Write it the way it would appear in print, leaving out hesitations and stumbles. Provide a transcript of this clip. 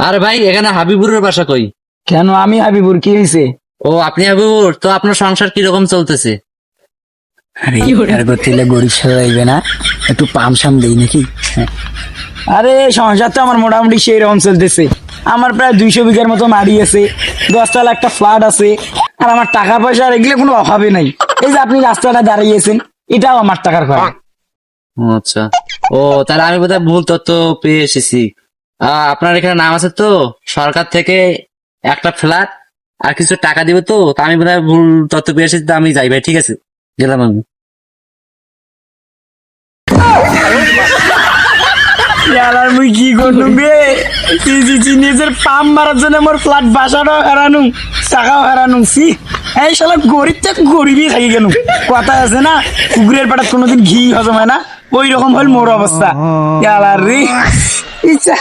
আরে ভাই এখানে হাবিবুরের বাসা কই? কেন আমি হাবিবুর, কি হয়েছে? ও আপনি হাবিবুর, তো আপনার সংসার কিরকম চলতেছে? আরে আর করতে গরিব সাজাইবে না, একটু পাম সাম দেই নাকি? আরে সংসার তো আমার মোটামুটি সেই রকম চলতেছে। আমার প্রায় 200 বিঘার মতো মাড়ি আছে, 10 তলা একটা ফ্ল্যাট আছে, আর আমার টাকা পয়সা এগুলো কোনো অভাবে নাই। এই যে আপনি রাস্তাটা দাঁড়িয়েছেন, এটাও আমার টাকার খরচ। ও আচ্ছা। ও তাহলে আমি বোধহয় ভুল তথ্য পেয়ে এসেছি। আপনার এখানে নাম আছে তো সরকার থেকে একটা ফ্ল্যাট আর কিছু টাকা দিবে, তো তা আমি বোধহয় ভুল তথ্য পেয়ে এসেছি, তো আমি যাই ভাই, ঠিক আছে, গেলাম আমি। আর মুই কি করলু বে? নিজের পাম মারার জন্য মোর ফ্ল্যাট বাসাটাও হারানু, টাকাও হারানু। সি এই শালা গরিব তো গরিবই থাকি কেন? কথা আছে না, কুকুরের পাটা কোনোদিন ঘি হজম হয় না, ওই রকম হল মোর অবস্থা। রে ইচ্ছা